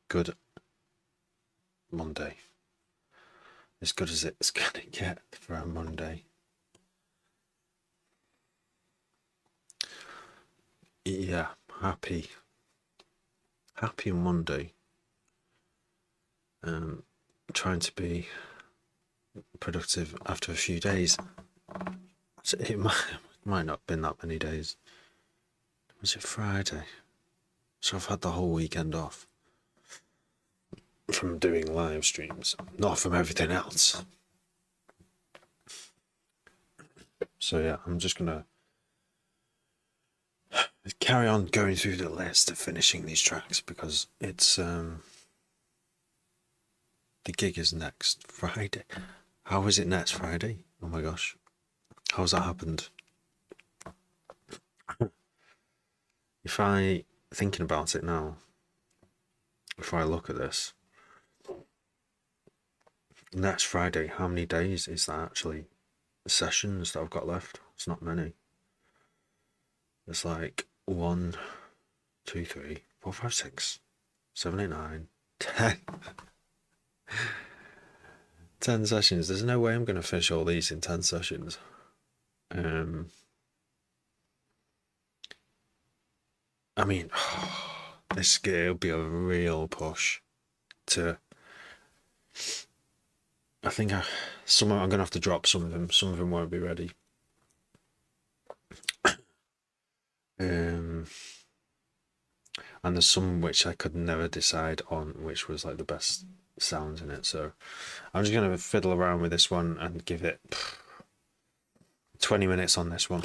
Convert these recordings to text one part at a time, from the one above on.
good Monday. As good as it's gonna get for a Monday. Yeah, happy Monday. Trying to be productive after a few days. It might not have been that many days. Was it Friday? So I've had the whole weekend off from doing live streams, not from everything else. So yeah, I'm just gonna carry on going through the list of finishing these tracks because it's the gig is next Friday. How is it next Friday? Oh my gosh, how's that happened? If I thinking about it now, if I look at this, next Friday, how many days is that actually? Sessions that I've got left? It's not many. It's like 1, 2, 3, 4, 5, 6, 7, 8, 9, 10. 10 sessions. There's no way I'm going to finish all these in 10 sessions. I mean, this will be a real push to. I think I'm going to have to drop some of them. Some of them won't be ready. And there's some which I could never decide on which was like the best sounds in it. So I'm just going to fiddle around with this one and give it 20 minutes on this one.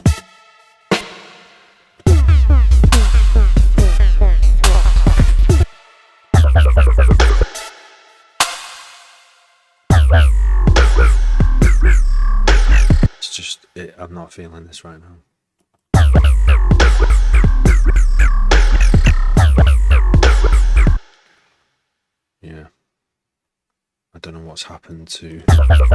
It's just, I'm not feeling this right now. Yeah. I don't know what's happened to all of that.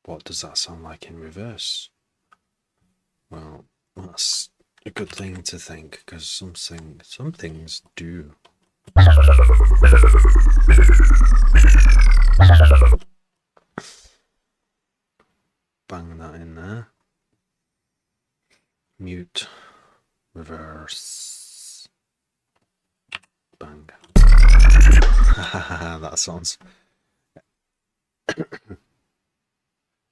What does that sound like in reverse? Well, that's a good thing to think, because some things do. Bang that in there. Mute. Reverse. Bang. That sounds...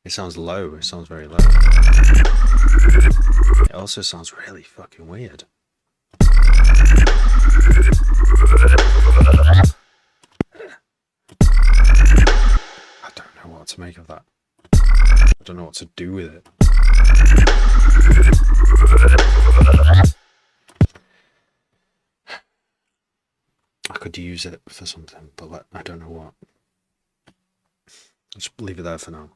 It sounds low. It sounds very low. It also sounds really fucking weird. I don't know what to make of that. I don't know what to do with it. I could use it for something, but I don't know what. Just leave it there for now.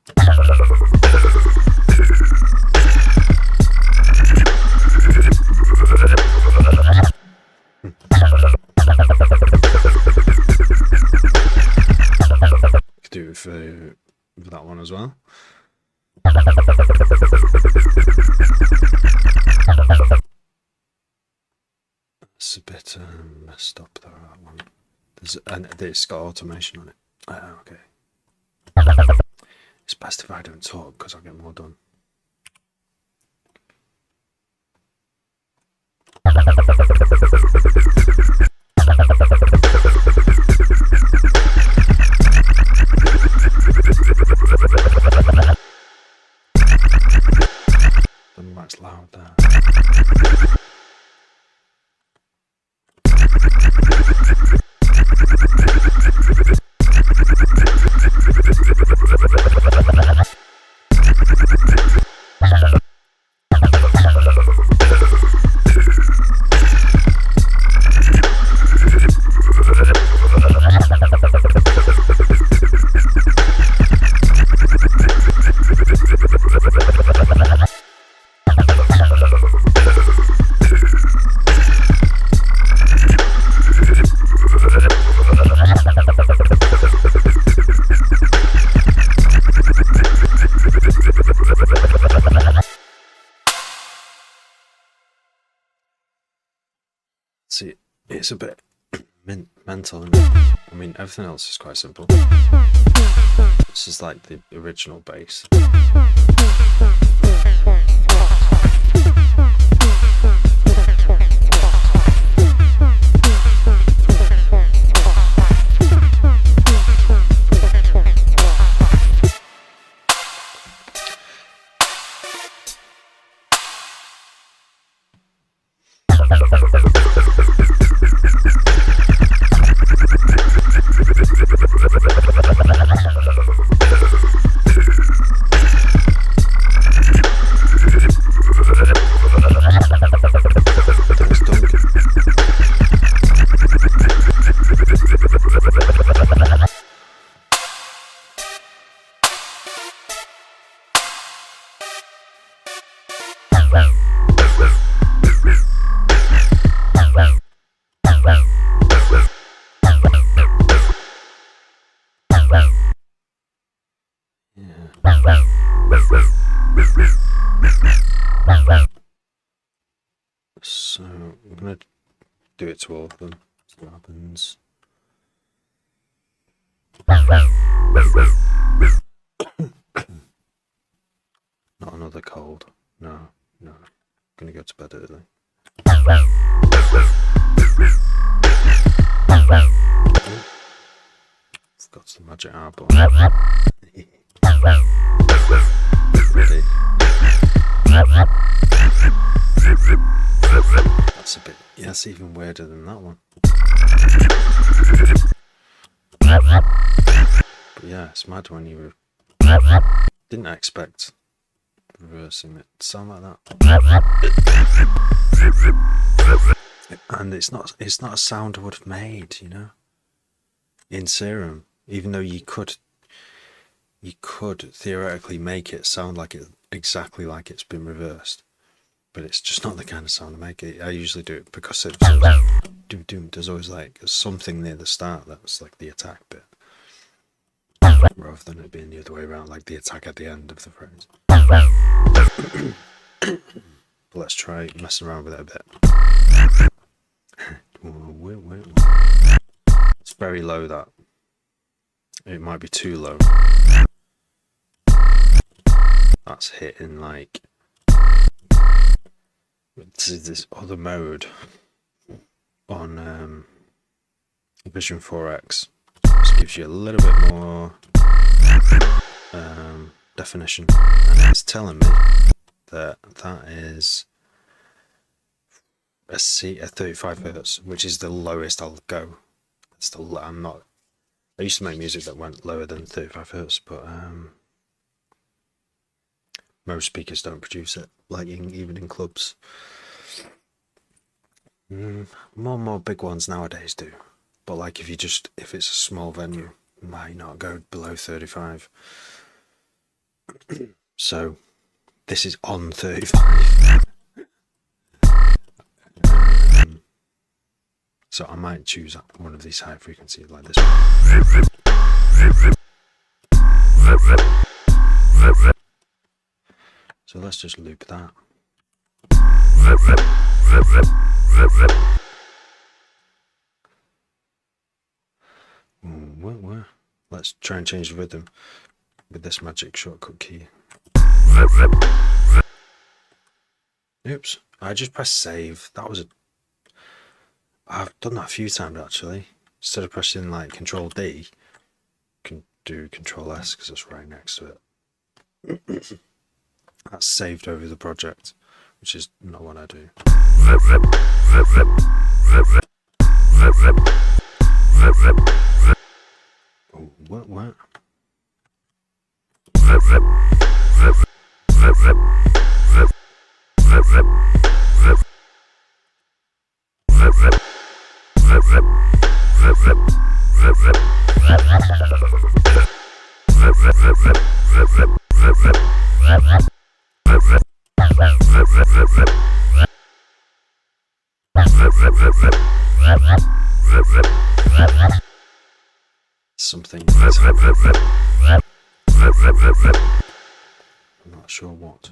Could do it for that one as well. It's a bit messed up there, that one. And it's got automation on it. Okay. It's best if I don't talk because I'll get more done. Don't know why it's loud there. it's a bit mental, isn't it? I mean, everything else is quite simple. This is like the original bass. So I'm gonna do it to all of them. See what happens. Not another cold. No. I'm gonna go to bed early. Forgot the magic arbor. Ready. That's a bit. Yeah, that's even weirder than that one. But yeah, it's mad when you didn't expect reversing it to sound like that. And it's not a sound I would have made, you know, in Serum. Even though you could theoretically make it sound like it exactly like it's been reversed, but it's just not the kind of sound I make it. I usually do it because it's doom. There's always like something near the start that's like the attack bit, rather than it being the other way around, like the attack at the end of the phrase. But let's try messing around with it a bit. It's very low, that. It might be too low. That's hitting like this other mode on Vision 4X. This gives you a little bit more definition, and it's telling me that is a 35 hertz, which is the lowest I'll go. I used to make music that went lower than 35 hertz, but most speakers don't produce it, like even in clubs. More and more big ones nowadays do, but like if it's a small venue, it might not go below 35. So this is on 35. So I might choose one of these high frequencies like this one. So let's just loop that. Let's try and change the rhythm with this magic shortcut key. Oops, I just pressed save. I've done that a few times actually. Instead of pressing like Control D, you can do Control S because it's right next to it. That's saved over the project, which is not what I do. Oh, what? Something. I'm not sure what.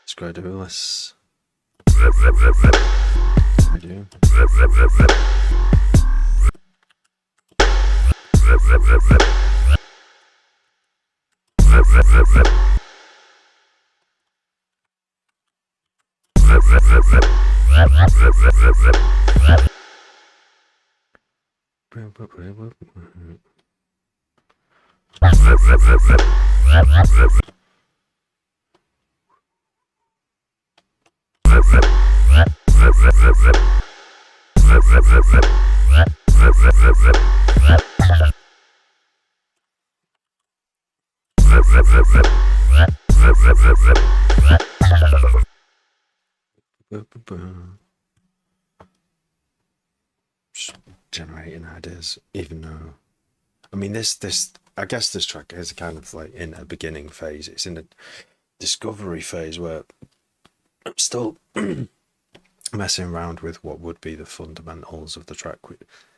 Let's go do this. I do. Just generating ideas, even though, I mean, I guess this track is kind of like in a beginning phase. It's in a discovery phase where I'm still messing around with what would be the fundamentals of the track.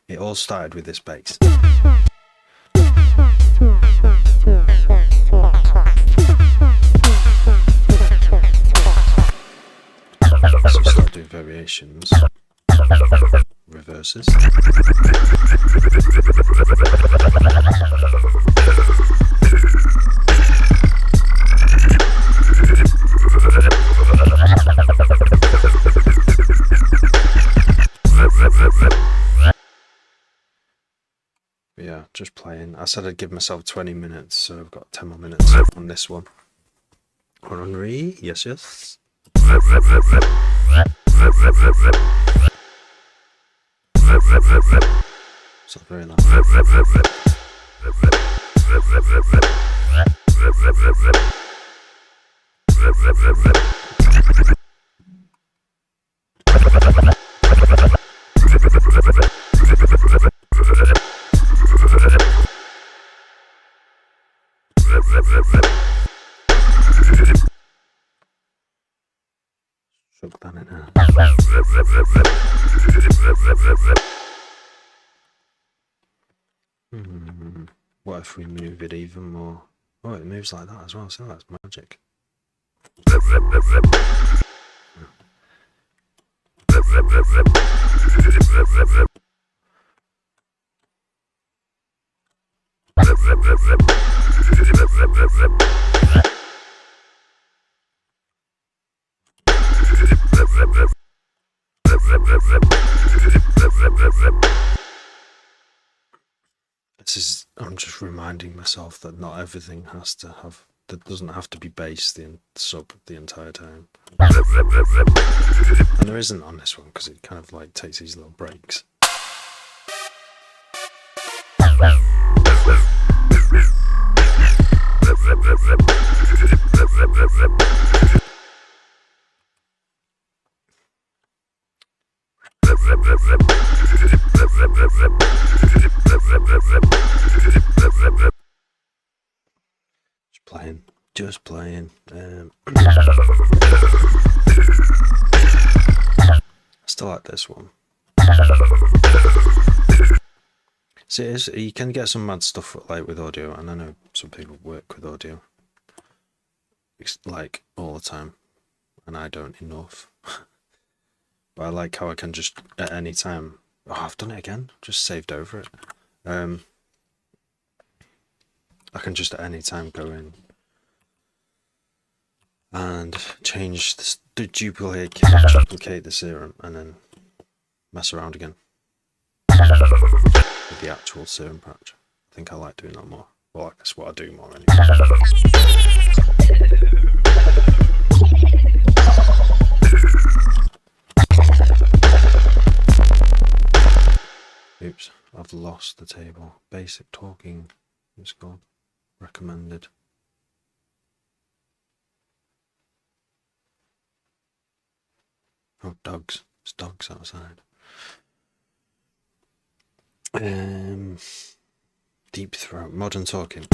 It all started with this bass. So start doing variations, reverses. But yeah, just playing. I said I'd give myself 20 minutes, so I've got 10 more minutes on this one. Hungry? Yes, yes. It's not very loud. Shook that in now. What if we move it even more? Oh, it moves like that as well, so that's magic. I'm just reminding myself that not everything has to have, that doesn't have to be bass the sub the entire time. And there isn't on this one because it kind of like takes these little breaks. Just playing. I still like this one. See, you can get some mad stuff like with audio, and I know some people work with audio, it's like all the time, and I don't enough. But I like how I can just at any time. Oh, I've done it again. Just saved over it. I can just at any time go in and change the duplicate the serum and then mess around again with the actual serum patch. I think I like doing that more. Well, that's what I do more anyway. Oops, I've lost the table. Basic talking, it's called. Recommended. Oh, dogs. There's dogs outside. Deep throat. Modern talking.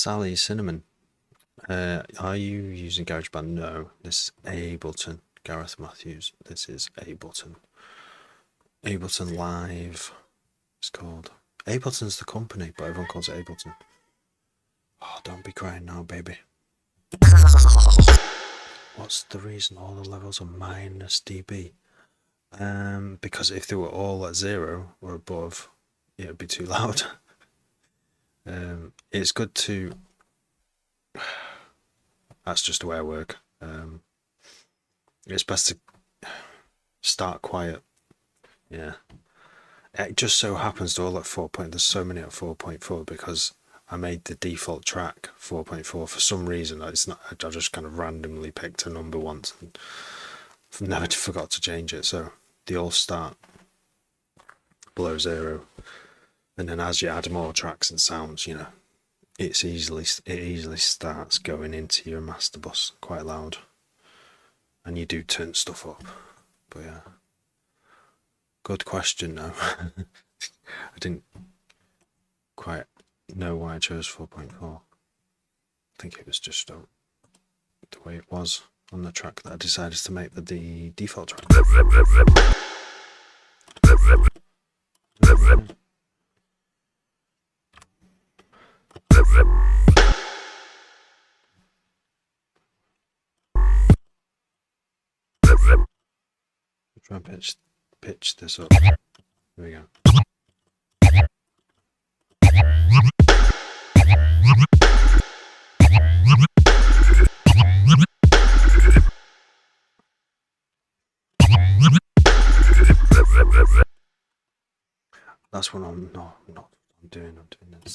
Sally Cinnamon. Are you using GarageBand? No. This is Ableton. Gareth Matthews. This is Ableton. Ableton Live. It's called. Ableton's the company, but everyone calls it Ableton. Oh, don't be crying now, baby. What's the reason all the levels are minus dB? Because if they were all at 0 or above, it would be too loud. It's good to... That's just the way I work. It's best to start quiet. Yeah. It just so happens to all at 4. There's so many at 4.4 because I made the default track 4.4 for some reason. It's not. I just kind of randomly picked a number once and never forgot to change it. So they all start below 0, and then as you add more tracks and sounds, you know, it easily starts going into your master bus quite loud, and you do turn stuff up. But yeah, good question. No, I didn't quite know why I chose 4.4. I think it was just the way it was on the track that I decided to make the default track. Try and pitch this up. Here we go. That's what I'm doing. I'm doing this.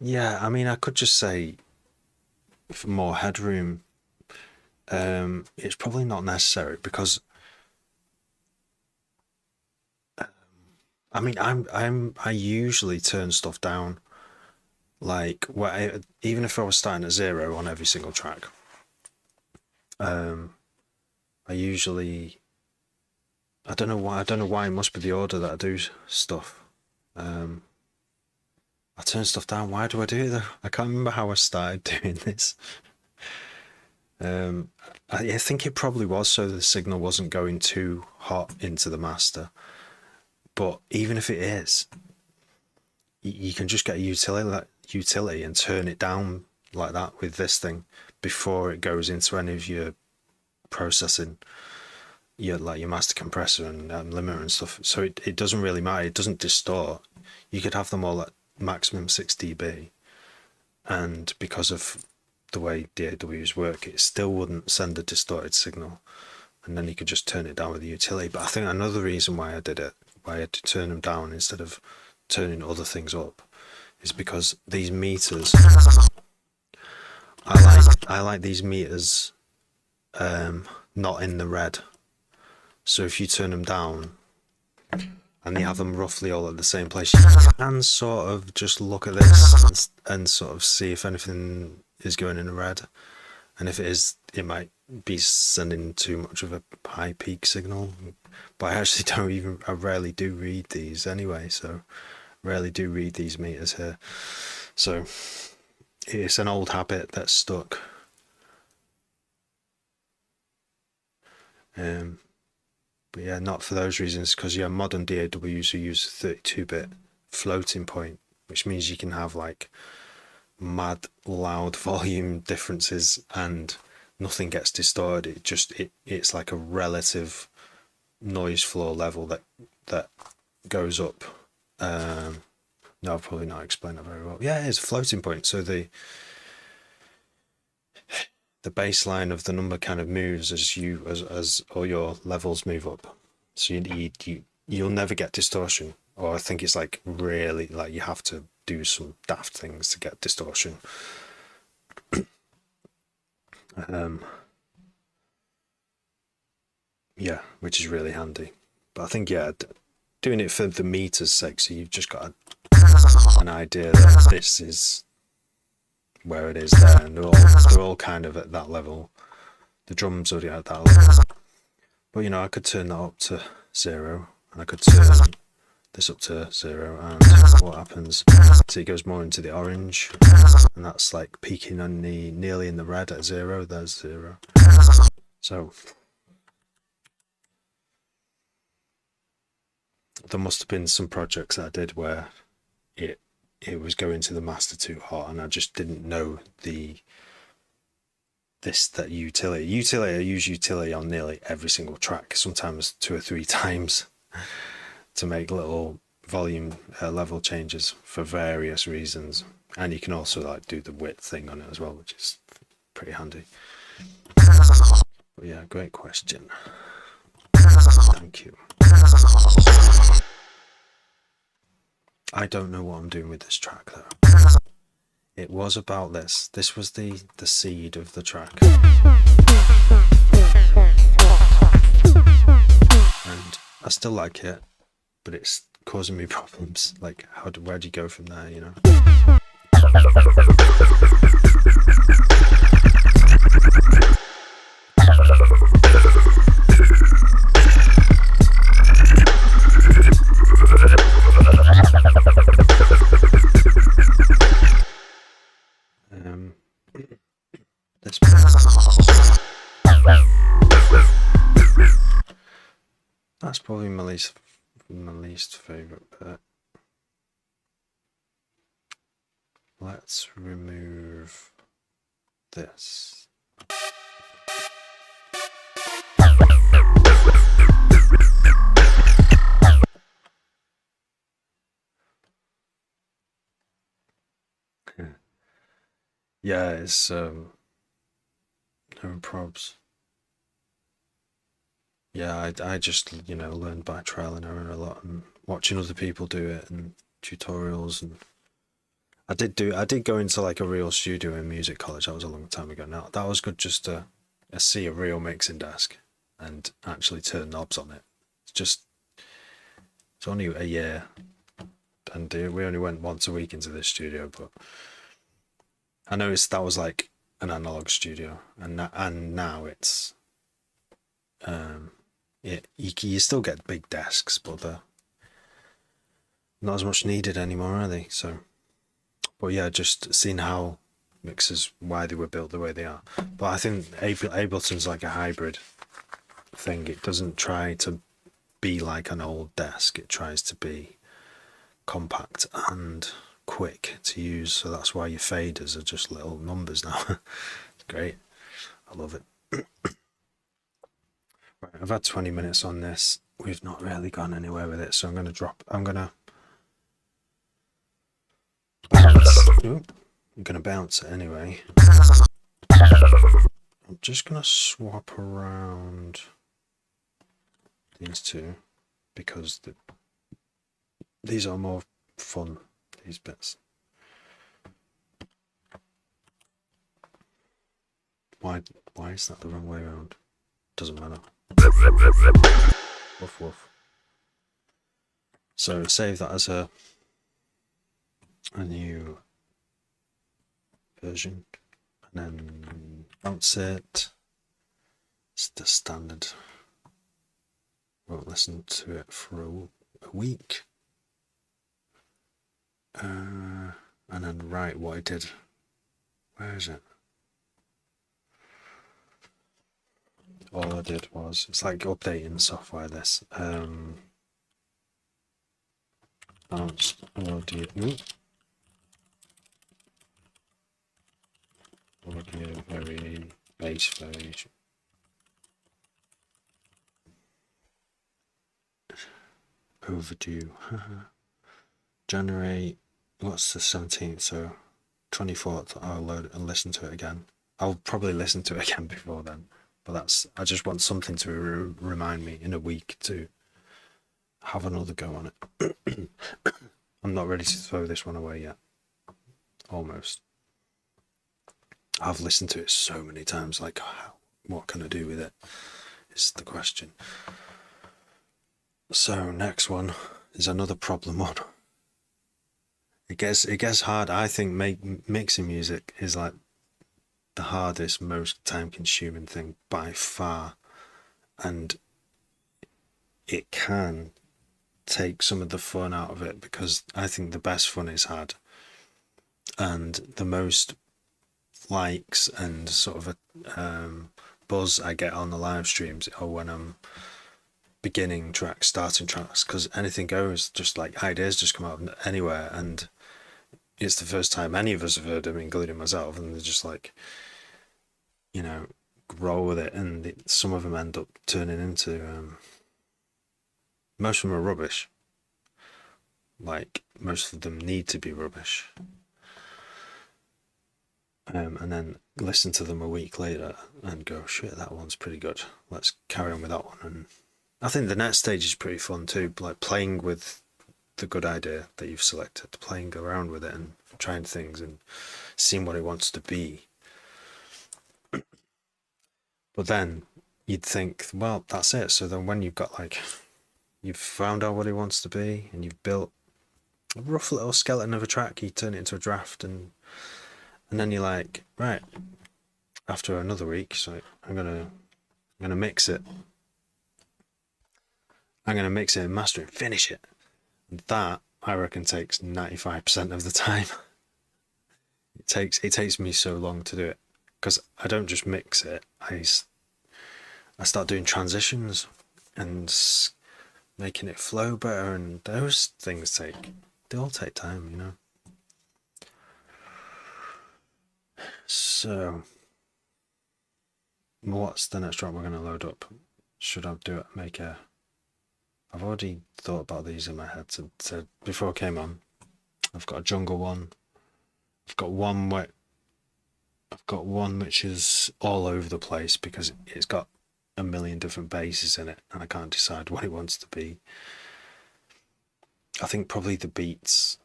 Yeah, I mean, I could just say for more headroom, it's probably not necessary because I mean, I usually turn stuff down. Like, even if I was starting at 0 on every single track, I usually, I don't know why it must be the order that I do stuff. I turn stuff down. Why do I do it though? I can't remember how I started doing this. I think it probably was so the signal wasn't going too hot into the master. But even if it is, you can just get a utility and turn it down like that with this thing before it goes into any of your processing, your master compressor and limiter and stuff. So it doesn't really matter. It doesn't distort. You could have them all at maximum 6 dB, and because of the way DAWs work, it still wouldn't send a distorted signal, and then you could just turn it down with the utility. But I think another reason why I did it, why I had to turn them down instead of turning other things up, is because these meters, I like these meters not in the red. So if you turn them down and you have them roughly all at the same place, you can sort of just look at this and sort of see if anything is going in the red. And if it is, it might be sending too much of a high peak signal. But I rarely do read these anyway, so rarely do read these meters here. So it's an old habit that's stuck. But yeah, not for those reasons, because yeah, modern DAWs who use 32-bit floating point, which means you can have like mad loud volume differences and nothing gets distorted. It's like a relative noise floor level that goes up. No, I'll probably not explain that very well. Yeah, it's a floating point. So the baseline of the number kind of moves as all your levels move up. So you'll never get distortion, or I think it's like really like you have to do some daft things to get distortion. Yeah, which is really handy. But I think yeah, doing it for the meter's sake, so you've just got an idea that this is where it is there, and they're all kind of at that level. The drums already at that level. But you know, I could turn that up to 0, and I could turn this up to 0, and what happens? So it goes more into the orange, and that's like peaking on the nearly in the red at 0. There's 0. So there must have been some projects that I did where it was going to the master too hot, and I just didn't know that utility. I use utility on nearly every single track, sometimes 2 or 3 times, to make little volume level changes for various reasons. And you can also like do the width thing on it as well, which is pretty handy. But yeah, great question. Thank you. I don't know what I'm doing with this track though. It was about this. This was the seed of the track. And I still like it, but it's causing me problems. Like, where do you go from there, you know? This that's probably my least favorite bit. Let's remove this. Yeah, it's no probs. Yeah, I just, you know, learned by trial and error a lot, and watching other people do it, and tutorials. And I did go into like a real studio in music college. That was a long time ago now. That was good, just to see a real mixing desk and actually turn knobs on it. It's only a year, and we only went once a week into this studio, but I noticed that was like an analog studio, and now it's you still get big desks, but they're not as much needed anymore, are they? So, but yeah, just seeing how mixers, why they were built the way they are. But I think Ableton's like a hybrid thing. It doesn't try to be like an old desk. It tries to be compact and quick to use, so that's why your faders are just little numbers now. It's great. I love it. Right, I've had 20 minutes on this. We've not really gone anywhere with it, so I'm gonna bounce it anyway. I'm just gonna swap around these two because these are more fun, these bits. Why is that the wrong way around? Doesn't matter. Woof woof. So save that as a new version, and then bounce it. It's the standard. Won't listen to it for a week. And then write what I did. Where is it? All I did was, it's like updating the software, this. Bounce audio. Audio very bass variation. Overdue. Generate. What's the 17th? So 24th. I'll load and listen to it again. I'll probably listen to it again before then. But I just want something to remind me in a week to have another go on it. I'm not ready to throw this one away yet. Almost. I've listened to it so many times, like, what can I do with it? Is the question. So next one is another problem one. It gets hard. I think mixing music is like the hardest, most time-consuming thing by far, and it can take some of the fun out of it, because I think the best fun it's had and the most likes and sort of a buzz I get on the live streams are when I'm beginning tracks, starting tracks, because anything goes, just like ideas just come out of anywhere, and it's the first time any of us have heard them, including myself, and they're just like, you know, roll with it, and some of them end up turning into most of them are rubbish. Like, most of them need to be rubbish. And then listen to them a week later and go, shit, that one's pretty good. Let's carry on with that one. And I think the next stage is pretty fun too, like playing with the good idea that you've selected, playing around with it and trying things and seeing what it wants to be. But then you'd think, well, that's it. So then when you've got like, you've found out what it wants to be and you've built a rough little skeleton of a track, you turn it into a draft, and then you're like, right, after another week, so I'm gonna mix it. I'm gonna mix it and master it, finish it. And that, I reckon, takes 95% of the time. It takes me so long to do it, because I don't just mix it. I start doing transitions and making it flow better, and those things they all take time, you know. So, what's the next track we're going to load up? Should I do it? I've already thought about these in my head. So before I came on, I've got a jungle one. I've got one which is all over the place because it's got a million different basses in it, and I can't decide what it wants to be. I think probably the beats.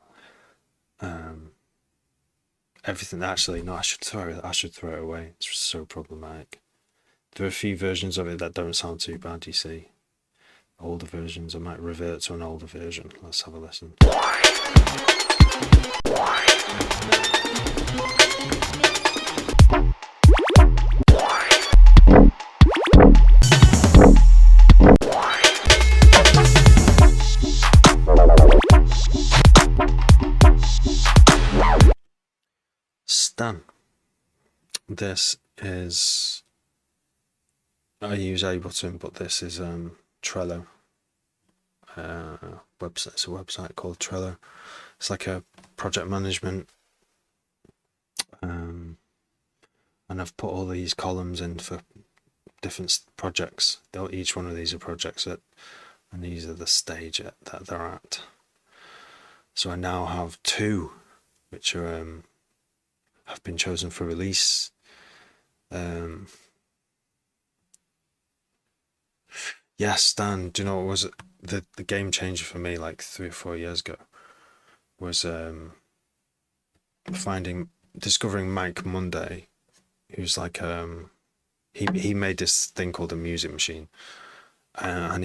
Everything. Actually, no, I should throw it away. It's so problematic. There are a few versions of it that don't sound too bad, you see. Older versions. I might revert to an older version. Let's have a listen. Stan. This is, I use Ableton, but this is Trello. Website. It's a website called Trello. It's like a project management, and I've put all these columns in for different projects. Each one of these are projects and these are the stage that they're at. So I now have 2, which are have been chosen for release. Yes, Stan, do you know what was the game changer for me like 3 or 4 years ago? Was discovering Mike Monday, who's like he made this thing called a music machine, and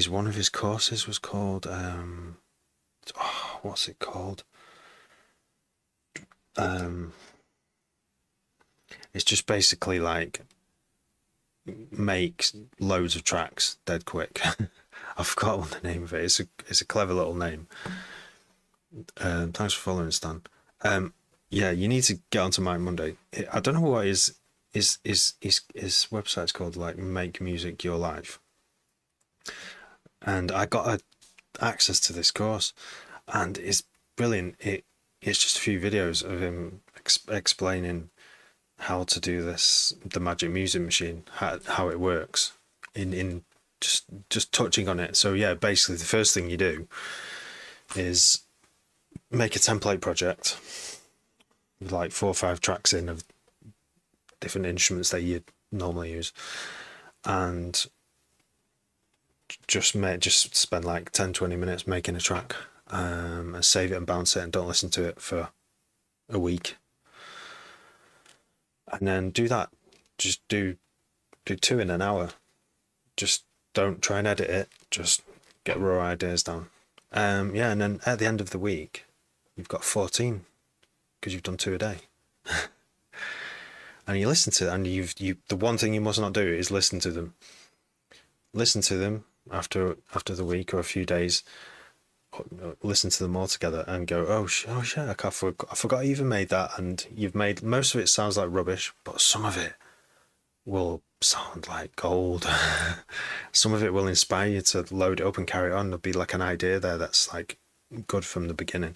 one of his courses was called what's it called? It's just basically like make loads of tracks dead quick. I forgot what the name of it. It's a clever little name. Thanks for following, Stan. Yeah, you need to get onto Mike Monday. I don't know what his website's called, like Make Music Your Life. And I got access to this course, and it's brilliant. It's just a few videos of him explaining how to do the Magic Music Machine, how it works, in just touching on it. So yeah, basically the first thing you do is make a template project with like 4 or 5 tracks in of different instruments that you'd normally use, and just spend like 10-20 minutes making a track, and save it and bounce it and don't listen to it for a week, and then do that. Just do 2 in an hour. Just don't try and edit it, just get raw ideas down. Yeah, and then at the end of the week you've got 14 because you've done 2 a day. And you listen to it, and the one thing you must not do is listen to them listen to them after the week or a few days, listen to them all together and go, oh shit, I forgot I even made that. And you've made most of it sounds like rubbish, but some of it will sound like gold. Some of it will inspire you to load it up and carry on. There'll be like an idea there that's like good from the beginning.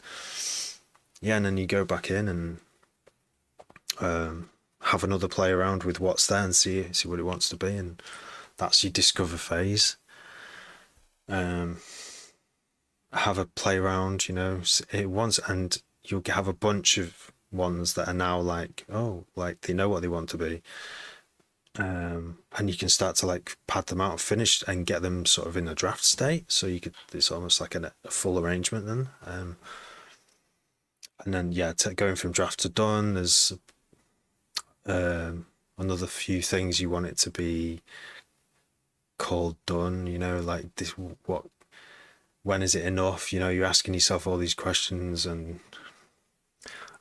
Yeah, and then you go back in and have another play around with what's there and see what it wants to be, and that's your discover phase. Have a play around, it once, and you'll have a bunch of ones that are now like, oh, like they know what they want to be. And you can start to like pad them out and finish and get them sort of in a draft state. So it's almost like a full arrangement then. And then, yeah, going from draft to done, there's another few things you want it to be called done, like this, when is it enough? You're asking yourself all these questions and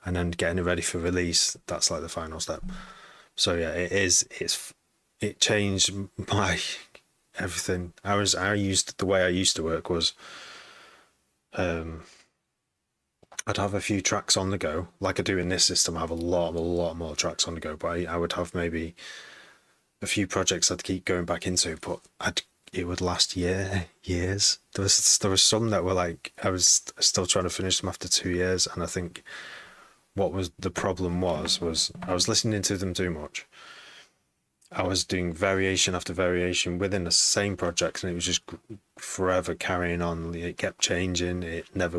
then getting it ready for release. That's like the final step. So yeah, it changed my everything. The way I used to work was, I'd have a few tracks on the go, like I do in this system. I have a lot more tracks on the go, but I would have maybe a few projects I'd keep going back into, but it would last years. There was some that were like, I was still trying to finish them after 2 years, and I think what was the problem was I was listening to them too much. I was doing variation after variation within the same project, and it was just forever carrying on. It kept changing. It never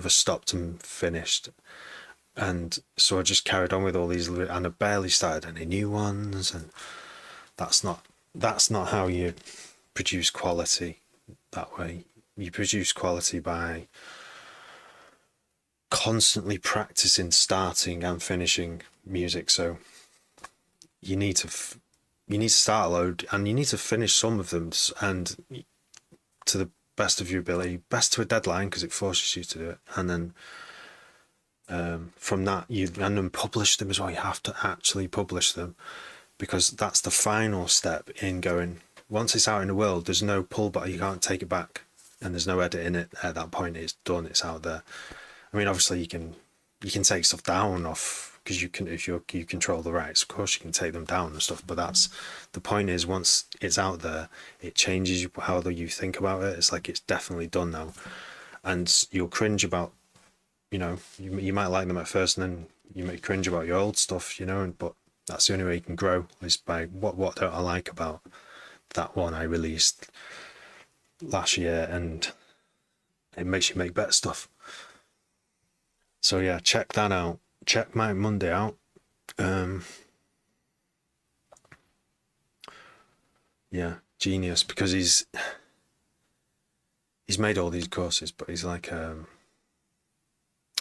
stopped and finished. And so I just carried on with all these, and I barely started any new ones. And that's not how you produce quality that way. You produce quality by constantly practicing starting and finishing music. So you need to start a load and you need to finish some of them, and to the best of your ability, best to a deadline, because it forces you to do it. And then from that, and then publish them as well. You have to actually publish them, because that's the final step in going. Once it's out in the world, there's no pullback. You can't take it back, and there's no edit in it at that point. It's done. It's out there. I mean, obviously you can take stuff down off, because you can, if you control the rights, of course you can take them down and stuff. But that's the point, is once it's out there, it changes how you think about it. It's like, it's definitely done now, and you'll cringe about, you might like them at first, and then you may cringe about your old stuff, but that's the only way you can grow, is by what don't I like about that one I released last year, and it makes you make better stuff. So yeah, check that out. Check my Monday out. Yeah, genius, because he's made all these courses, but he's like,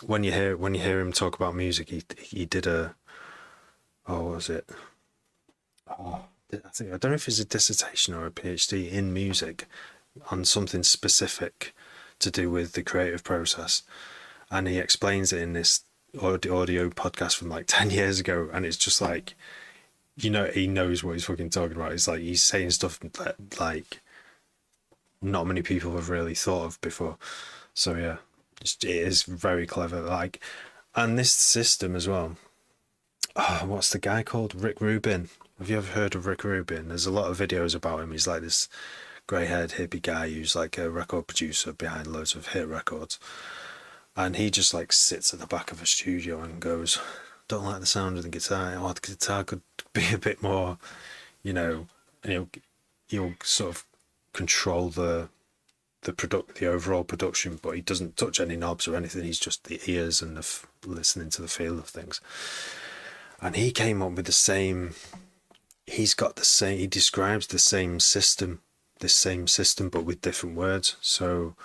when you hear him talk about music, he did what was it? I don't know if it's a dissertation or a PhD in music on something specific to do with the creative process, and he explains it in this audio podcast from like 10 years ago, and it's just like, he knows what he's fucking talking about. It's like he's saying stuff that like not many people have really thought of before. So yeah, it is very clever. Like, and this system as well. What's the guy called? Rick Rubin. Have you ever heard of Rick Rubin? There's a lot of videos about him. He's like this grey-haired hippie guy who's like a record producer behind loads of hit records. And he just like sits at the back of a studio and goes, don't like the sound of the guitar. Oh, the guitar could be a bit more, and he'll sort of control the overall production, but he doesn't touch any knobs or anything. He's just the ears and listening to the feel of things. And he came up with he describes the same system, but with different words. So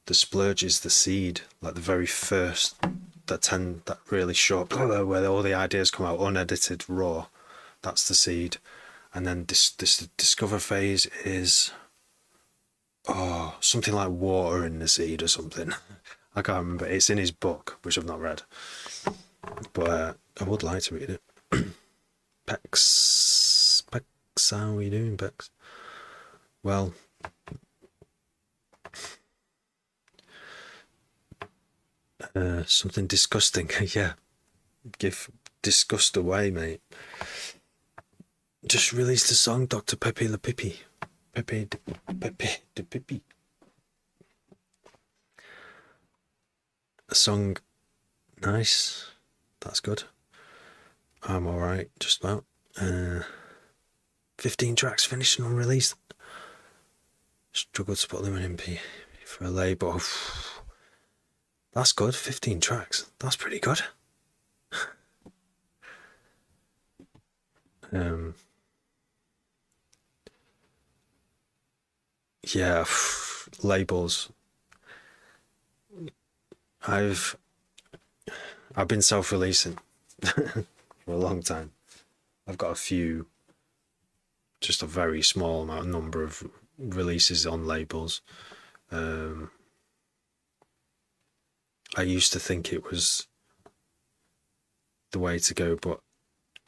the splurge is the seed, like the very first, that really short, where all the ideas come out unedited, raw. That's the seed. And then this discover phase is, something like water in the seed or something. I can't remember. It's in his book, which I've not read, but I would like to read it. Pex, how are you doing, Pex? Well, something disgusting. Yeah, give disgust away, mate. Just released a song, Dr. Pepe Le Pipi. Pepe de Pipi. A song, nice. That's good. I'm alright, just about. 15 tracks finishing unreleased. Struggled to put them in MP for a label. That's good, 15 tracks. That's pretty good. Yeah, labels. I've been self-releasing for a long time. I've got a few, just a very small number of releases on labels. I used to think it was the way to go, but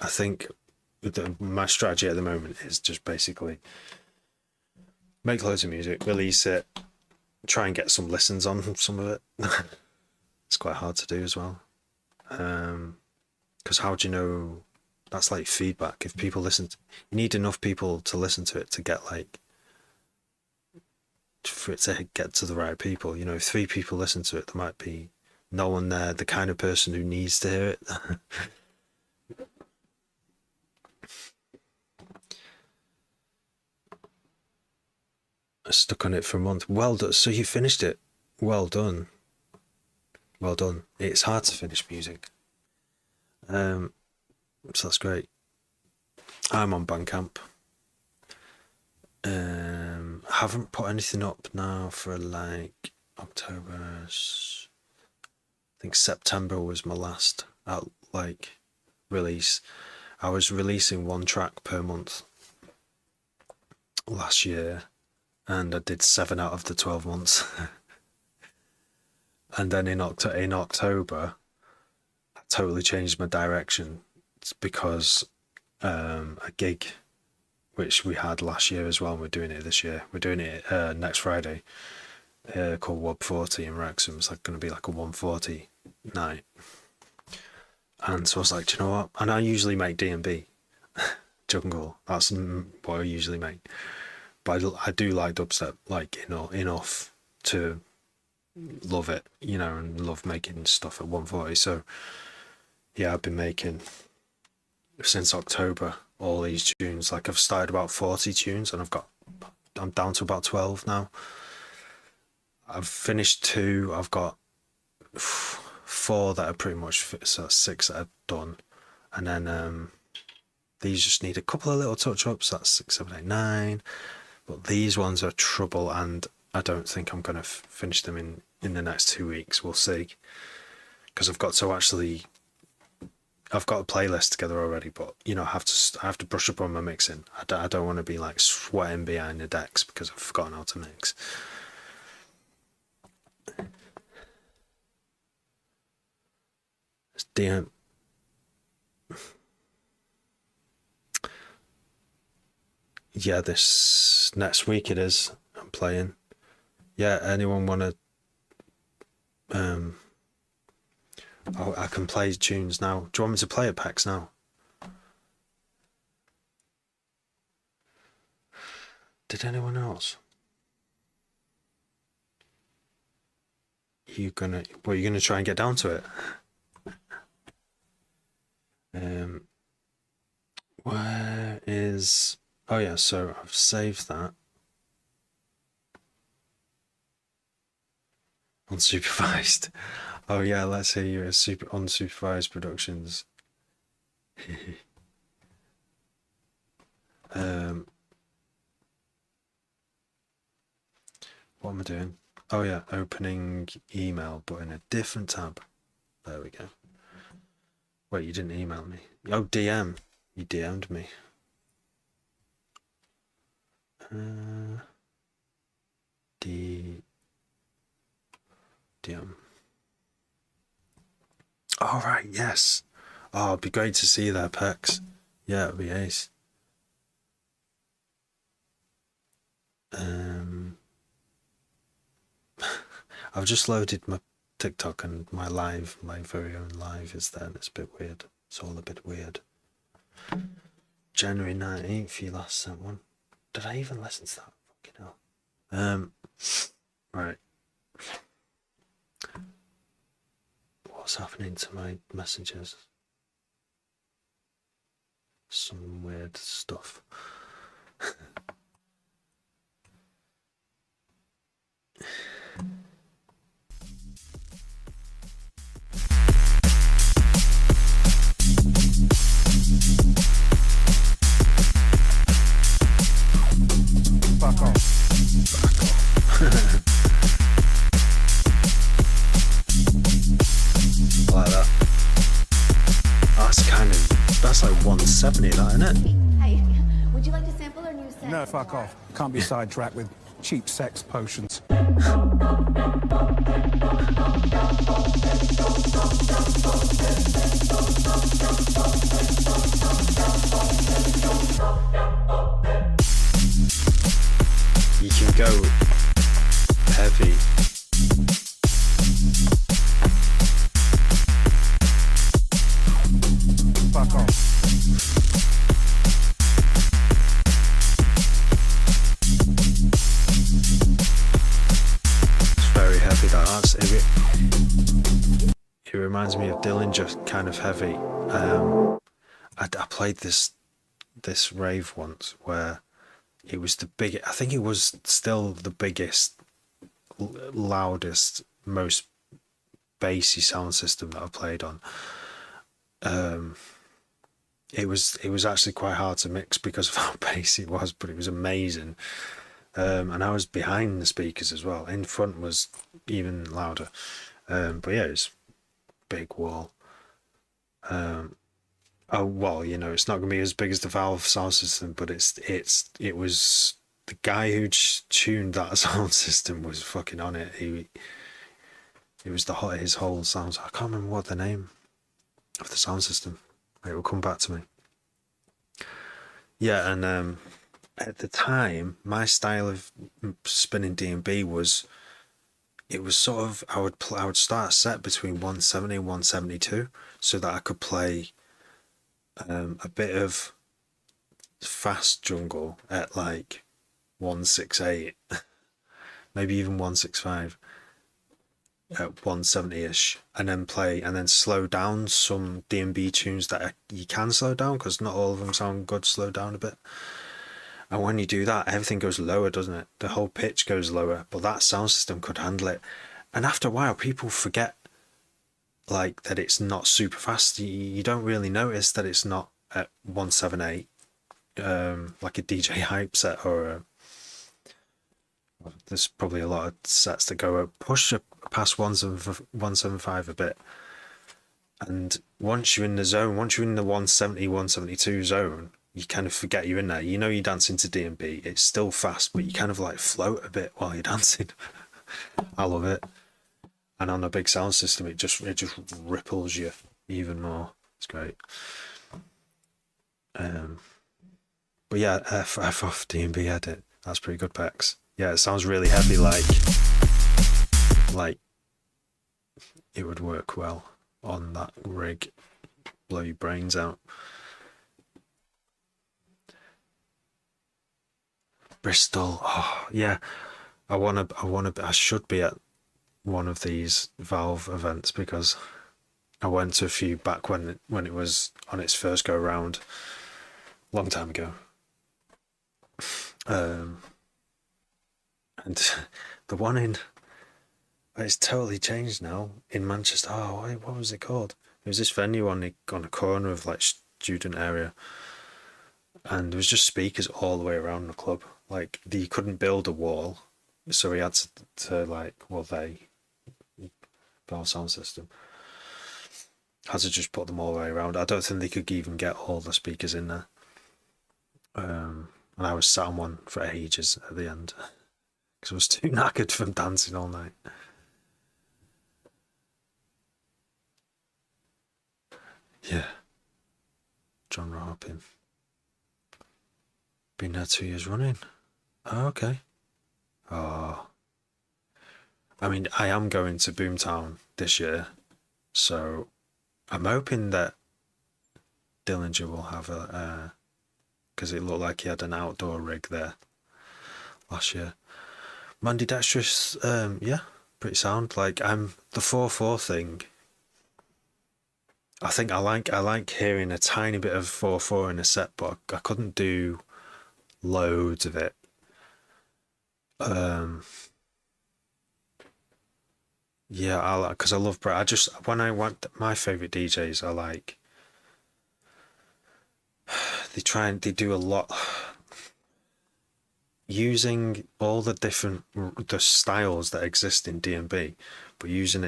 I think my strategy at the moment is just basically make loads of music, release it, try and get some listens on some of it. It's quite hard to do as well. Because how do you know? That's like feedback. If people listen, you need enough people to listen to it to get like, for it to get to the right people. You know, if 3 people listen to it, there might be no one there, the kind of person who needs to hear it. I stuck on it for a month. Well done. So you finished it. Well done. Well done. It's hard to finish music. So that's great. I'm on Bandcamp. I haven't put anything up now for like October. I think September was my last release. I was releasing 1 track per month last year, and I did 7 out of the 12 months. And then in October, I totally changed my direction. It's because a gig which we had last year as well, and we're doing it this year. We're doing it next Friday, called Wub 40 in Wrexham. It's like going to be like a 140 night. And so I was like, do you know what? And I usually make D&B, jungle. That's what I usually make. But I do like dubstep, like enough to love it, you know, and love making stuff at 140. So yeah, I've been making since October all these tunes. Like I've started about 40 tunes, and I'm down to about 12 now. I've finished 2. I've got 4 that are pretty much fit, so 6 that are done, and then these just need a couple of little touch-ups. That's 6, 7, 8, 9. But these ones are trouble, and I don't think I'm going to finish them in the next 2 weeks. We'll see, because I've got a playlist together already, but you know, I have to brush up on my mixing. I don't want to be like sweating behind the decks because I've forgotten how to mix. It's DM. Yeah, this next week it is. I'm playing. Yeah, anyone wanna? I can play tunes now. Do you want me to play it, Pax, now? Did anyone else? You gonna try and get down to it? Where is? Oh yeah, so I've saved that. Unsupervised. Oh yeah, let's hear your unsupervised productions. What am I doing? Oh yeah, opening email, but in a different tab. There we go. Wait, you didn't email me. Oh, DM. You DM'd me. DM. All right, yes. Oh, it'd be great to see you there, Pex. Yeah, it'd be ace. I've just loaded my TikTok and my very own live is there, and it's a bit weird. It's all a bit weird. January 19th, you last sent one. Did I even listen to that? Fucking hell. Right. What's happening to my messages? Some weird stuff. Fuck off. Fuck off. I like that. That's like 170, that, isn't it? Hey, would you like to sample our new set? No, fuck off. Can't be sidetracked with cheap sex potions. You can go heavy. Fuck off. It's very heavy, that. It reminds me of Dillinger, kind of heavy. I played this rave once where it was the biggest. I think it was still the biggest, loudest, most bassy sound system that I played on. It was actually quite hard to mix because of how bassy it was, but it was amazing. And I was behind the speakers as well. In front was even louder. But yeah, it's big wall. Oh well, you know, it's not going to be as big as the Valve sound system, but it was the guy who tuned that sound system was fucking on it. It was his whole sound. I can't remember what the name of the sound system. It will come back to me. Yeah, and at the time, my style of spinning D&B was, it was sort of, I would start a set between 170 and 172 so that I could play a bit of fast jungle at like 168, maybe even 165 at 170ish, and then slow down some D&B tunes that you can slow down because not all of them sound good slowed down a bit. And when you do that, everything goes lower, doesn't it? The whole pitch goes lower, but that sound system could handle it. And after a while, people forget like that it's not super fast. You don't really notice that it's not at 178, like a DJ hype set or there's probably a lot of sets that go push past 175 a bit. And once you're in the zone, once you're in the 170, 172 zone, you kind of forget you're in there. You know you're dancing to D&B. It's still fast, but you kind of like float a bit while you're dancing. I love it. And on a big sound system, it just ripples you even more. It's great. But yeah, F off D&B edit. That's pretty good, Pex. Yeah, it sounds really heavy, like it would work well on that rig. Blow your brains out. Bristol. Oh yeah, I should be at one of these Valve events because I went to a few back when it was on its first go round, long time ago. And the one it's totally changed now in Manchester. Oh, what was it called? It was this venue on a corner of like student area, and there was just speakers all the way around the club. Like you couldn't build a wall, so he had to Valve sound system had to just put them all the way around. I don't think they could even get all the speakers in there. And I was sat on one for ages at the end because I was too knackered from dancing all night. Yeah. John Harpin. Been there 2 years running. Oh, okay. Oh, I mean, I am going to Boomtown this year, so I'm hoping that Dillinger will have a, because it looked like he had an outdoor rig there last year. Mandy Dextrous, yeah, pretty sound. Like I'm the 4/4 thing. I think I like hearing a tiny bit of 4/4 in a set, but I couldn't do loads of it. Yeah, I like because I love Brett. I just when I want my favorite DJs, I like they do a lot using all the different the styles that exist in D&B, but using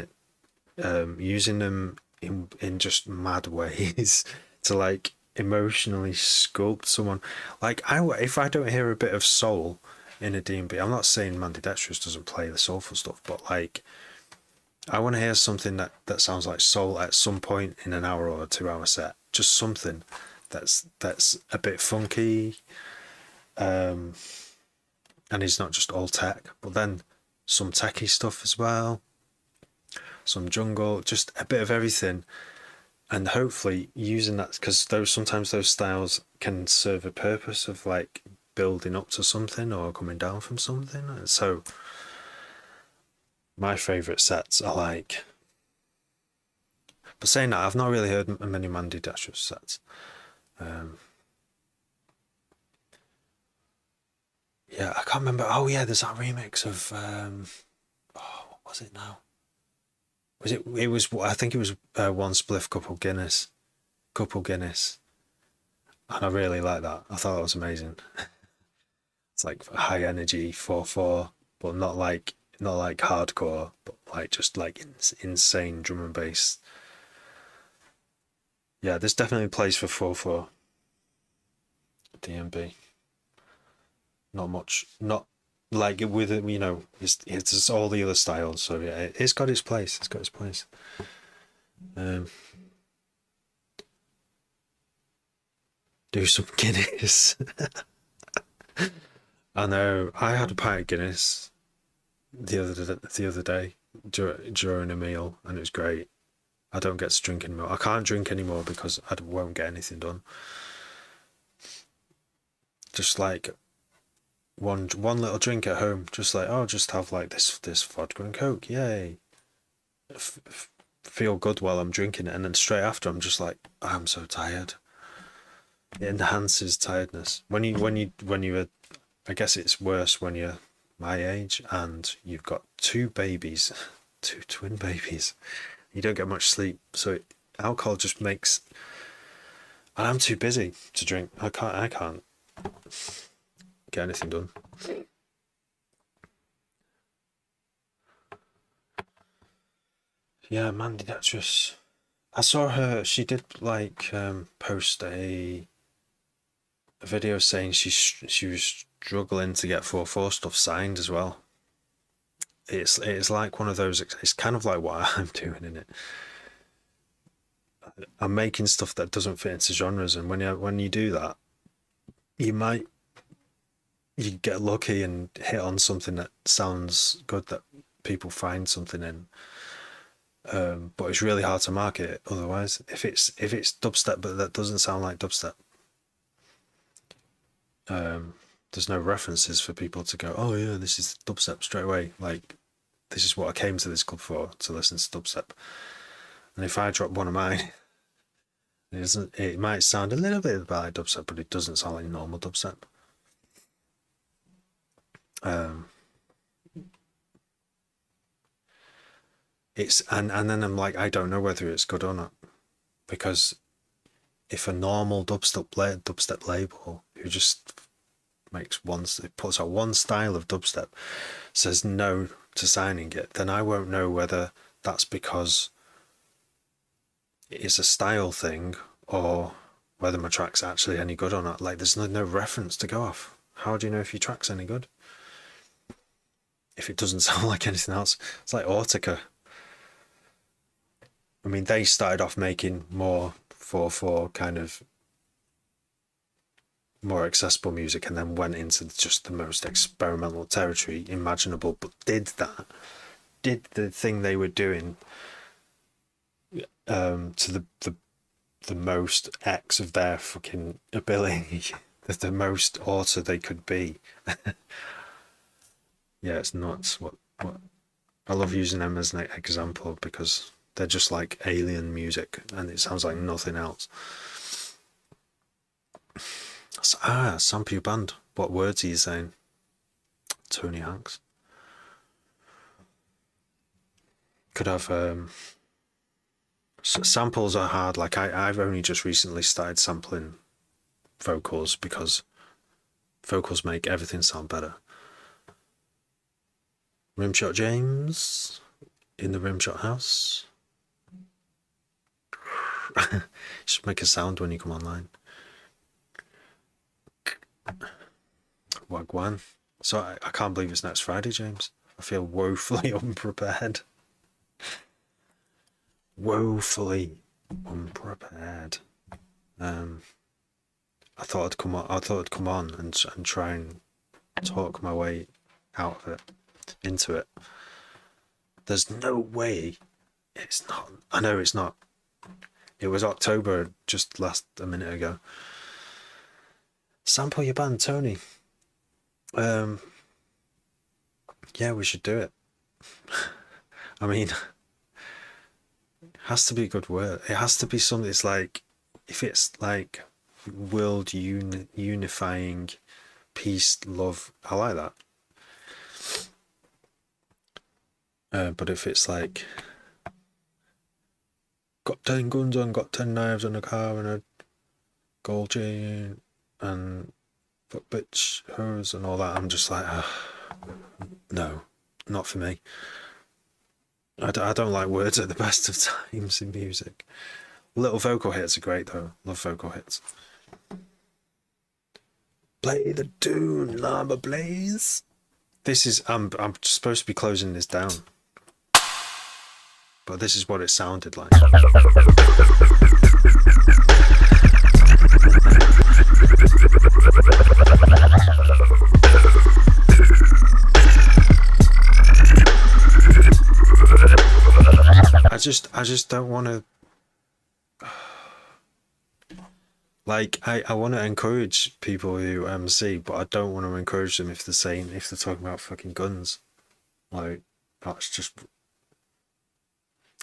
them in just mad ways to like emotionally sculpt someone. Like if I don't hear a bit of soul in a D&B, I'm not saying Mandy Dextrous doesn't play the soulful stuff, but like I want to hear something that sounds like soul at some point in an hour or a 2 hour set. Just something that's a bit funky, and it's not just all tech, but then some techie stuff as well, some jungle, just a bit of everything, and hopefully using that because sometimes those styles can serve a purpose of like building up to something or coming down from something. So my favourite sets are like, but saying that, I've not really heard many Mandy Dextrous sets. Yeah, I can't remember. Oh yeah, there's that remix of what was it now? Was it? It was. I think it was one spliff couple Guinness, and I really like that. I thought that was amazing. It's like high energy 4/4, but not like hardcore, but like just like insane drum and bass. Yeah, there's definitely a place for 4/4 DMB. Not much, not like with it, it's all the other styles. So yeah, it's got its place. It's got its place. Do some Guinness. I know. I had a pint of Guinness the other day during a meal, and it was great. I don't get to drink anymore. I can't drink anymore because I won't get anything done. Just like one little drink at home, just like just have like this vodka and coke, yay! Feel good while I'm drinking it, and then straight after I'm just like I'm so tired. It enhances tiredness when you I guess it's worse when you're my age and you've got two babies, two twin babies. You don't get much sleep, so alcohol just makes. And I'm too busy to drink. I can't get anything done. Yeah, Mandy Dextrous. I saw her. She did like post a video saying she was struggling to get 4/4 stuff signed as well. It's like one of those. It's kind of like what I'm doing in it. I'm making stuff that doesn't fit into genres, and when you do that, you get lucky and hit on something that sounds good that people find something in. But it's really hard to market it otherwise. If it's dubstep, but that doesn't sound like dubstep. There's no references for people to go, oh yeah, this is dubstep straight away. Like this is what I came to this club for, to listen to dubstep. And if I drop one of mine, it might sound a little bit like dubstep, but it doesn't sound like normal dubstep. It's and then I'm like, I don't know whether it's good or not, because if a normal dubstep label who just puts out one style of dubstep says no to signing it, then I won't know whether that's because it's a style thing or whether my track's actually any good or not. Like there's no reference to go off. How do you know if your track's any good if it doesn't sound like anything else? It's like Autica. I mean, they started off making more 4/4 kind of more accessible music and then went into just the most experimental territory imaginable, but did the thing they were doing to the most X of their fucking ability, the most author they could be. Yeah, it's nuts. What I love using them as an example because they're just like alien music and it sounds like nothing else. Sample your band. What words are you saying? Tony Hanks. Could have samples are hard. Like I've only just recently started sampling vocals because vocals make everything sound better. Rimshot James in the Rimshot house. Just make a sound when you come online. Wagwan. So I can't believe it's next Friday, James. I feel woefully unprepared. Woefully unprepared. I thought I'd come on and try and talk my way out of it, into it. There's no way it's not. I know it's not. It was October just a minute ago. Sample your band, Tony. Yeah, we should do it. I mean, it has to be a good word. It has to be something. It's like, if it's like world unifying, peace, love, I like that. But if it's like, got 10 guns on, got 10 knives on a car and a gold chain and fuck bitch hers and all that, I'm just like, no, not for me. I don't like words at the best of times in music. Little vocal hits are great though. Love vocal hits. Play the tune, Llama Blaze. This is I'm supposed to be closing this down, but this is what it sounded like. I just don't want to. Like I want to encourage people who MC, but I don't want to encourage them if they're talking about fucking guns. Like that's just.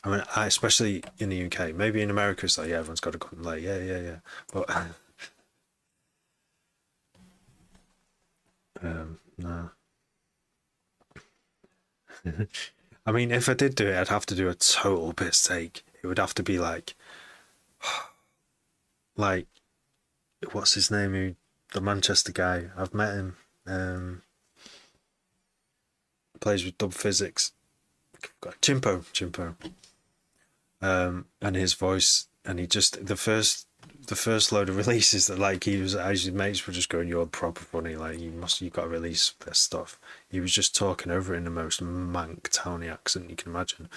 I mean, especially in the UK. Maybe in America it's like, yeah, everyone's got a gun. Like yeah. But no. I mean, if I did do it, I'd have to do a total piss take. It would have to be like what's his name? The Manchester guy. I've met him. Plays with Dub Physics. Chimpo. And his voice, and he just the first load of releases that like he was, as his mates were just going, "You're proper funny. Like you've got to release this stuff." He was just talking over it in the most mank towny accent you can imagine,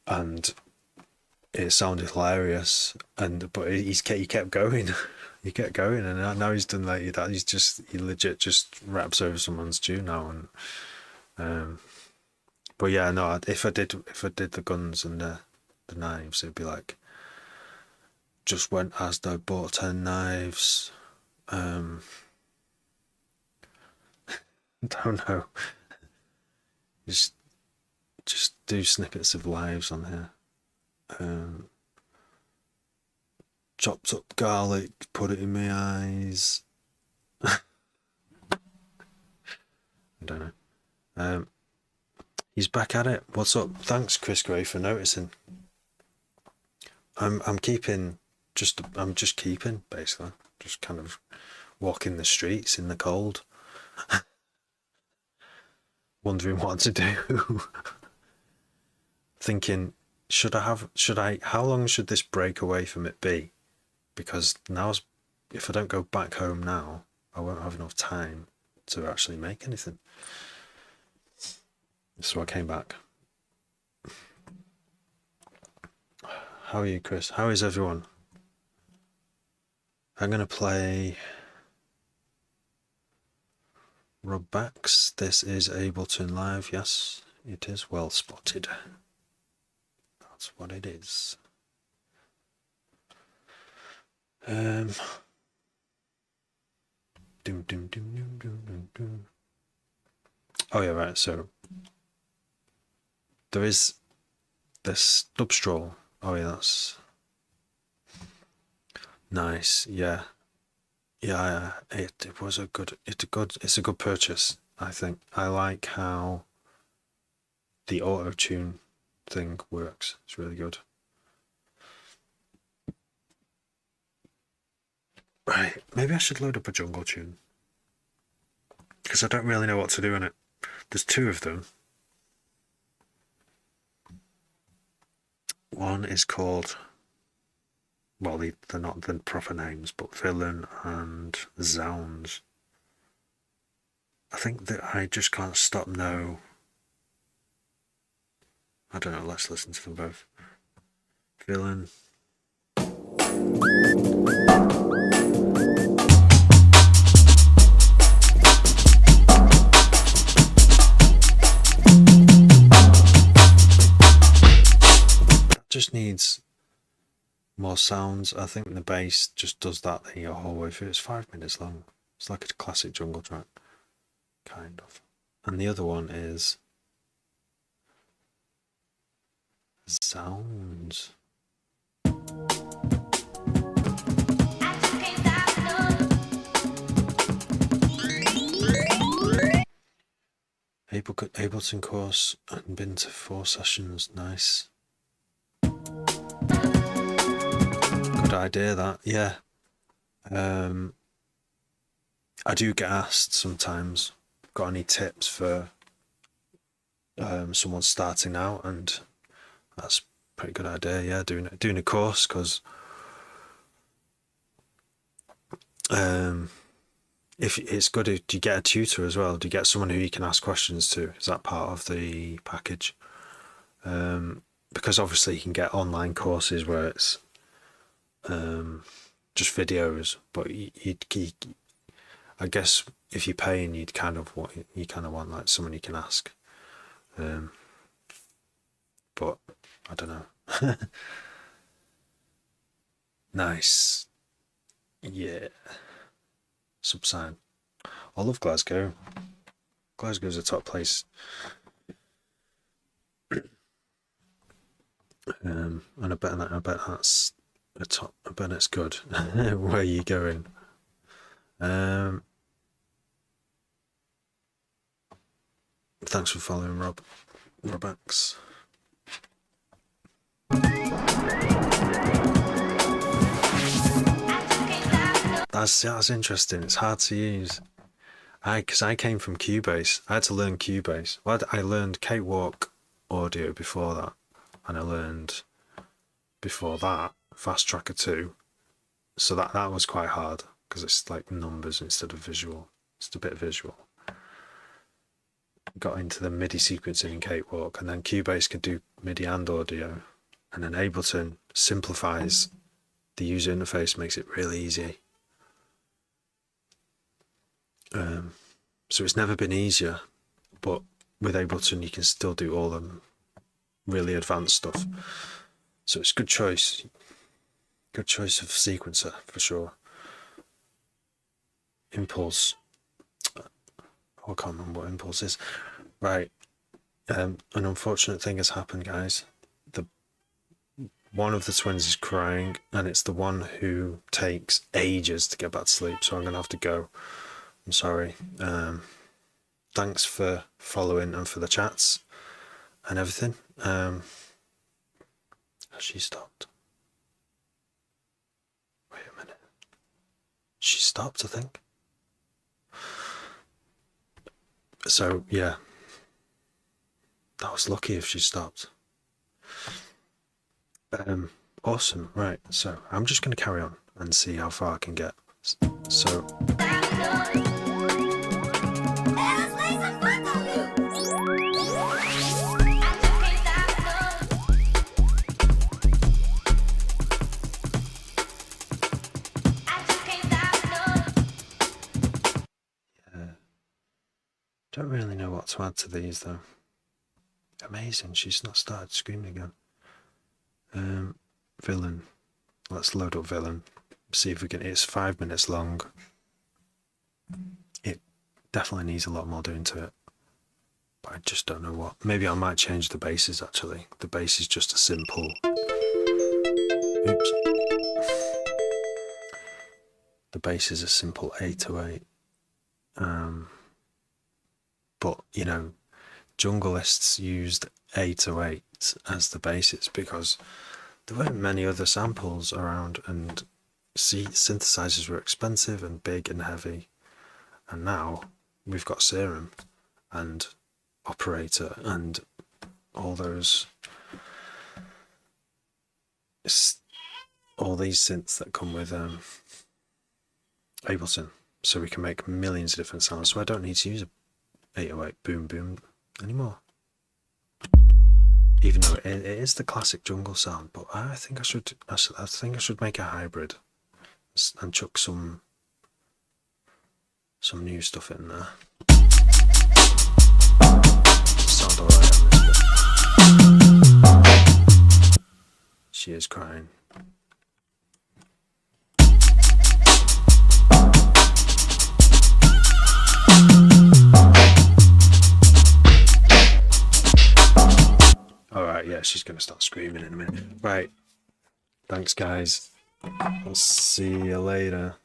and it sounded hilarious. But he kept going. He kept going, and now he's done like that. He legit just raps over someone's tune now, and but yeah, no. If I did the guns and the knives, it'd be like, just went Asda, bought 10 knives. Don't know. Just do snippets of lives on here. Chopped up garlic, put it in my eyes. I don't know. He's back at it. What's up? Thanks, Chris Gray, for noticing. I'm keeping. I'm just keeping, basically. Just kind of walking the streets in the cold. Wondering what to do. Thinking, how long should this break away from it be? Because if I don't go back home now, I won't have enough time to actually make anything. So I came back. How are you, Chris? How is everyone? I'm going to play Rob Backs. This is Ableton Live. Yes, it is well spotted. That's what it is. Doom, doom, doom, doom, doom, doom, doom. Oh yeah, right. So there is this dubstep. Oh yeah, that's nice. Yeah, yeah. It was a good. It's a good purchase. I think. I like how the auto tune thing works. It's really good. Right, maybe I should load up a jungle tune because I don't really know what to do in it. There's two of them. One is called, well, they're not the proper names, but Villain and Zounds. I think that I just can't stop now. I don't know, let's listen to them both. Villain. Just needs more sounds. I think the bass just does that the whole way through. It's 5 minutes long. It's like a classic jungle track, kind of. And the other one is Sounds. Ableton course and been to 4 sessions. Nice. Good idea that, yeah. I do get asked sometimes, got any tips for someone starting out, and that's a pretty good idea, yeah, doing a course, because if it's good, do you get a tutor as well? Do you get someone who you can ask questions to? Is that part of the package? Because obviously you can get online courses where it's just videos, but I guess if you're paying, you kind of want like someone you can ask. But I don't know. Nice. Yeah. Subsign. I love Glasgow. Glasgow's a top place. And I bet that's a top. I bet it's good. Where are you going? Thanks for following, Robax. That's interesting. It's hard to use. Because I came from Cubase. I had to learn Cubase. Well, I learned Cakewalk Audio before that, and I learned before that Fast Tracker 2. So that was quite hard because it's like numbers instead of visual. It's a bit visual. Got into the MIDI sequencing in Cakewalk, and then Cubase can do MIDI and audio, and then Ableton simplifies the user interface, makes it really easy. So it's never been easier, but with Ableton you can still do all the really advanced stuff. So it's good choice. Good choice of sequencer for sure. Impulse. I can't remember what Impulse is. Right. An unfortunate thing has happened, guys. One of the twins is crying, and it's the one who takes ages to get back to sleep, so I'm going to have to go. I'm sorry. Thanks for following and for the chats and everything. Has she stopped? Wait a minute. She stopped, I think. So, yeah. That was lucky if she stopped. Awesome. Right. So I'm just going to carry on and see how far I can get. So. add to these though. Amazing, she's not started screaming again. Villain. Let's load up Villain. See if we can. It's 5 minutes long. It definitely needs a lot more doing to it. But I just don't know what. Maybe I might change the basses actually. The bass is just a simple. Oops. The bass is a simple 808. But you know, jungleists used 808 as the basis because there weren't many other samples around, and synthesizers were expensive and big and heavy. And now we've got Serum and Operator and all those, all these synths that come with Ableton, so we can make millions of different sounds. So I don't need to use a 808 boom boom anymore. Even though it is the classic jungle sound, but I think I should make a hybrid and chuck some new stuff in there. Sound alright on this bit. She is crying. Alright, yeah, she's gonna start screaming in a minute. Right. Thanks guys. I'll see you later.